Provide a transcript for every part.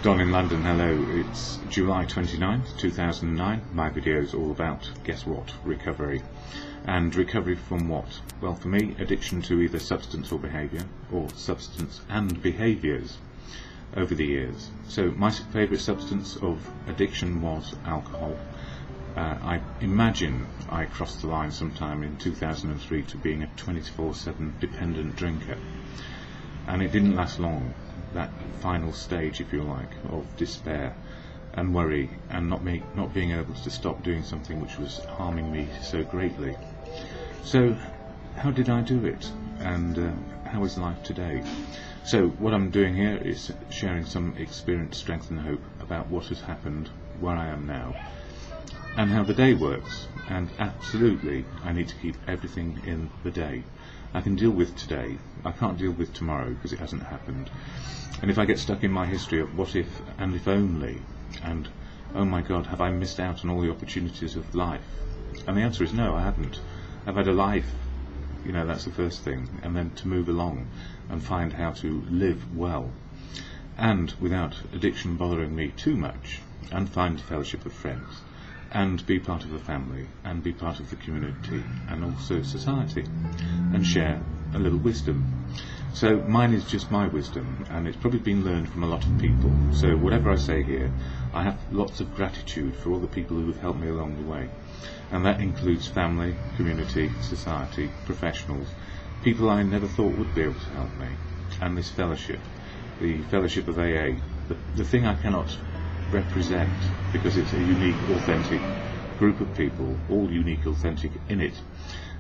Don in London, hello. It's July 29th, 2009. My video is all about, guess what, recovery. And recovery from what? Well, for me, addiction to either substance or behaviour, or substance and behaviours over the years. So my favourite substance of addiction was alcohol. I imagine I crossed the line sometime in 2003 to being a 24/7 dependent drinker. And it didn't last long. That final stage, if you like, of despair and worry and not being able to stop doing something which was harming me so greatly. So how did I do it, and how is life today? So what I'm doing here is sharing some experience, strength and hope about what has happened, where I am now, and how the day works. And absolutely I need to keep everything in the day. I can deal with today, I can't deal with tomorrow because it hasn't happened. And if I get stuck in my history of what if and if only, and oh my God, have I missed out on all the opportunities of life? And the answer is no, I haven't. I've had a life, that's the first thing, and then to move along and find how to live well, and without addiction bothering me too much, and find fellowship of friends, and be part of the family, and be part of the community, and also society, and share a little wisdom. So mine is just my wisdom, and it's probably been learned from a lot of people. So whatever I say here, I have lots of gratitude for all the people who have helped me along the way. And that includes family, community, society, professionals, people I never thought would be able to help me. And this fellowship, the fellowship of AA, the thing I cannot represent because it's a unique, authentic group of people, all unique, authentic in it.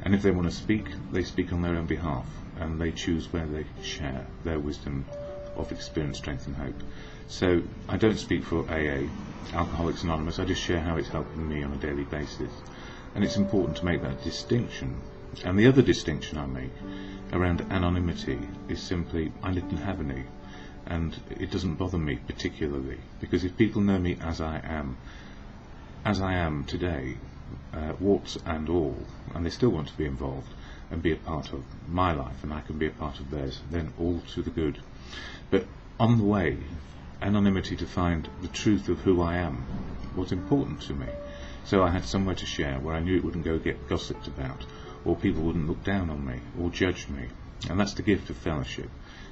And if they want to speak, they speak on their own behalf, and they choose where they share their wisdom of experience, strength and hope. So I don't speak for AA, Alcoholics Anonymous, I just share how it's helping me on a daily basis. And it's important to make that distinction. And the other distinction I make around anonymity is simply I didn't have any, and it doesn't bother me particularly, because if people know me as I am today, warts and all, and they still want to be involved and be a part of my life, and I can be a part of theirs, then all to the good. But on the way, anonymity to find the truth of who I am was important to me. So I had somewhere to share where I knew it wouldn't go get gossiped about, or people wouldn't look down on me or judge me. And that's the gift of fellowship.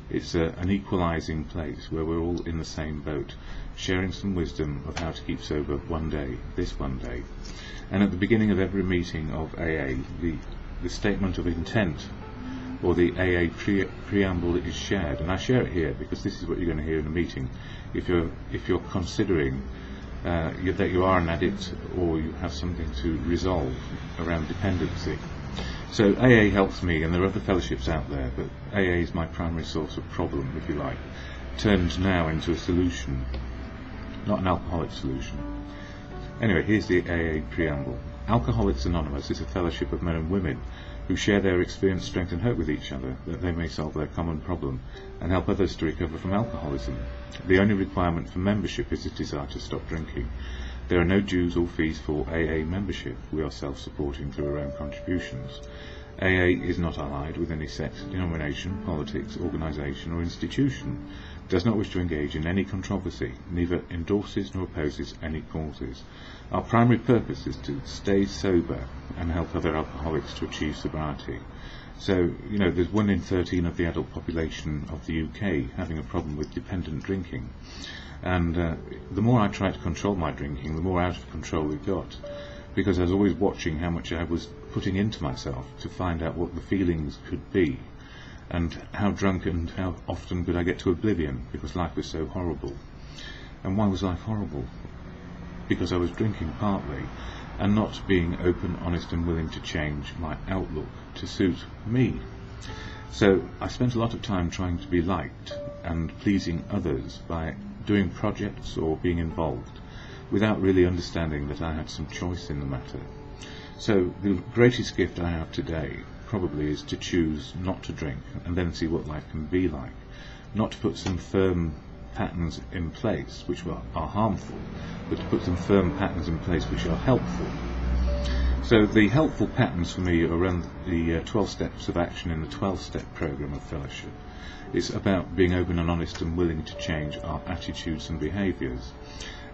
It's an equalising place where we're all in the same boat, sharing some wisdom of how to keep sober one day, this one day. And at the beginning of every meeting of AA, the statement of intent, or the AA preamble is shared. And I share it here because this is what you're going to hear in a meeting. If you're considering that you are an addict, or you have something to resolve around dependency. So AA helps me, and there are other fellowships out there, but AA is my primary source of problem, if you like, turned now into a solution, not an alcoholic solution. Anyway, here's the AA preamble. Alcoholics Anonymous is a fellowship of men and women who share their experience, strength and hope with each other, that they may solve their common problem and help others to recover from alcoholism. The only requirement for membership is a desire to stop drinking. There are no dues or fees for AA membership. We are self-supporting through our own contributions. AA is not allied with any sect, denomination, politics, organisation or institution, does not wish to engage in any controversy, neither endorses nor opposes any causes. Our primary purpose is to stay sober and help other alcoholics to achieve sobriety. So, there's 1 in 13 of the adult population of the UK having a problem with dependent drinking. And the more I tried to control my drinking, the more out of control it got, because I was always watching how much I was putting into myself to find out what the feelings could be, and how drunk and how often could I get to oblivion, because life was so horrible. And why was life horrible? Because I was drinking partly, and not being open, honest and willing to change my outlook to suit me. So I spent a lot of time trying to be liked and pleasing others by doing projects or being involved, without really understanding that I had some choice in the matter. So the greatest gift I have today probably is to choose not to drink and then see what life can be like. Not to put some firm patterns in place which are harmful, but to put some firm patterns in place which are helpful. So the helpful patterns for me are around the 12 steps of action in the 12-step program of fellowship. It's about being open and honest and willing to change our attitudes and behaviours.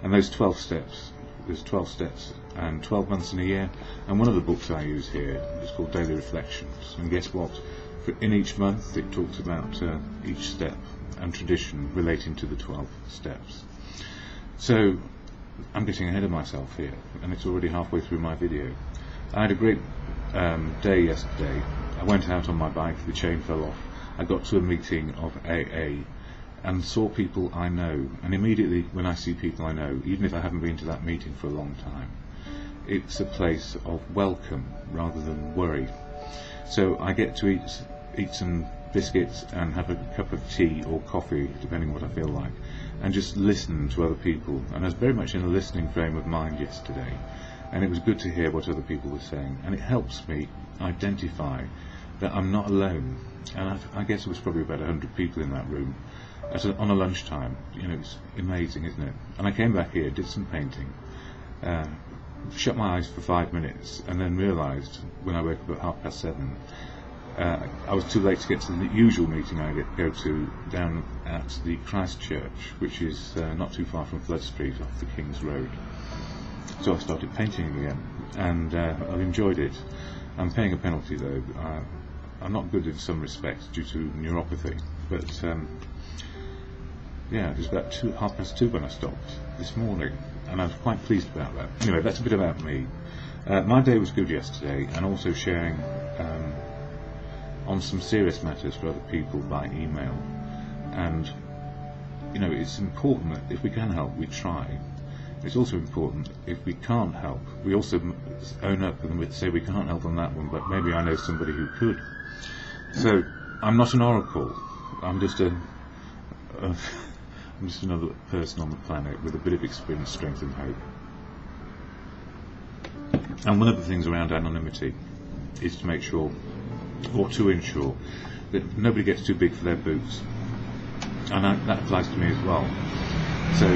And those 12 steps, there's 12 steps and 12 months in a year, and one of the books I use here is called Daily Reflections, and guess what? In each month it talks about each step and tradition relating to the 12 steps. So I'm getting ahead of myself here, and it's already halfway through my video. I had a great day yesterday. I went out on my bike, the chain fell off. I got to a meeting of AA and saw people I know, and immediately when I see people I know, even if I haven't been to that meeting for a long time, it's a place of welcome rather than worry. So I get to eat some biscuits and have a cup of tea or coffee, depending what I feel like, and just listen to other people. And I was very much in a listening frame of mind yesterday, and it was good to hear what other people were saying, and it helps me identify that I'm not alone. And I guess it was probably about 100 people in that room on a lunchtime. You know, it's amazing, isn't it? And I came back here, did some painting, shut my eyes for 5 minutes, and then realised when I woke up at 7:30, I was too late to get to the usual meeting I go to down at the Christ Church, which is not too far from Flood Street off the King's Road. So I started painting again, and I've enjoyed it. I'm paying a penalty though. I'm not good in some respects due to neuropathy, but yeah, it was about 2:30 when I stopped this morning, and I was quite pleased about that. Anyway, that's a bit about me. My day was good yesterday, and also sharing on some serious matters for other people by email. And you know, it's important that if we can help, we try. It's also important if we can't help, we also own up and we say we can't help on that one, but maybe I know somebody who could. So I'm not an oracle. I'm just I'm just another person on the planet with a bit of experience, strength and hope. And one of the things around anonymity is to make sure, or to ensure, that nobody gets too big for their boots. And that applies to me as well. So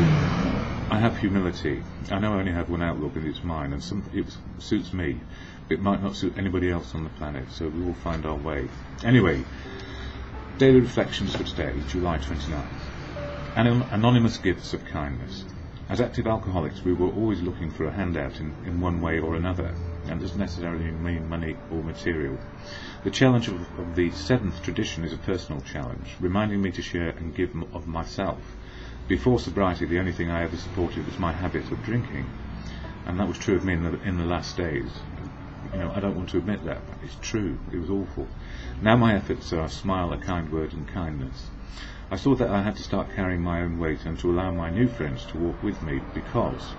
I have humility. I know I only have one outlook, and it's mine, and it suits me. It might not suit anybody else on the planet, so we will find our way. Anyway, daily reflections for today, July 29th. Anonymous gifts of kindness. As active alcoholics, we were always looking for a handout in one way or another, and it doesn't necessarily mean money or material. The challenge of the 7th tradition is a personal challenge, reminding me to share and give of myself. Before sobriety, the only thing I ever supported was my habit of drinking, and that was true of me in the last days. You know, I don't want to admit that, but it's true. It was awful. Now my efforts are a smile, a kind word, and kindness. I saw that I had to start carrying my own weight and to allow my new friends to walk with me, because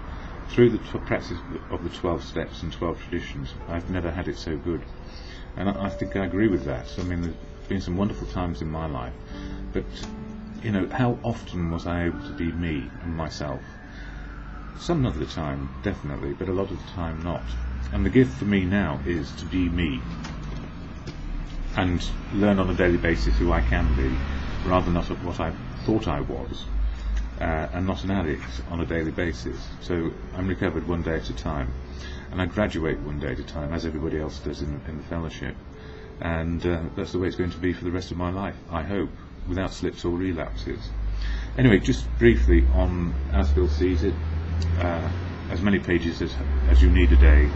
through the practice of the 12 steps and 12 traditions, I've never had it so good. And I think I agree with that. I mean, there's been some wonderful times in my life, but you know, how often was I able to be me and myself? Some of the time, definitely, but a lot of the time not. And the gift for me now is to be me and learn on a daily basis who I can be, rather than not what I thought I was, and not an addict on a daily basis. So I'm recovered one day at a time, and I graduate one day at a time, as everybody else does in the fellowship. And that's the way it's going to be for the rest of my life, I hope, without slips or relapses. Anyway, just briefly on As Phil Sees It, as many pages as you need a day.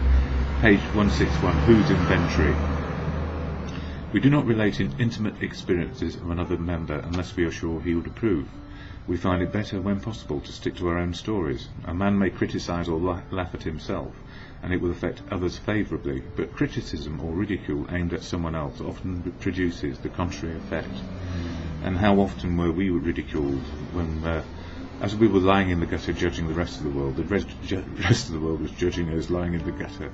Page 161, Whose Inventory. We do not relate in intimate experiences of another member unless we are sure he would approve. We find it better, when possible, to stick to our own stories. A man may criticise or laugh at himself, and it will affect others favourably, but criticism or ridicule aimed at someone else often produces the contrary effect. And how often were we ridiculed when, as we were lying in the gutter judging the rest of the world, the rest of the world was judging us lying in the gutter.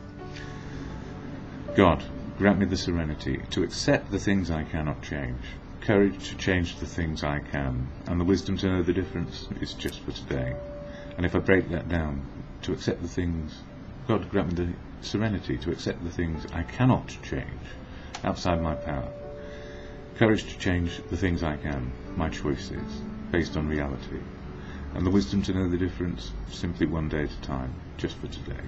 God, grant me the serenity to accept the things I cannot change, courage to change the things I can, and the wisdom to know the difference is just for today. And if I break that down, to accept the things, God grant me the serenity to accept the things I cannot change, outside my power. Courage to change the things I can, my choices, based on reality. And the wisdom to know the difference, simply one day at a time, just for today.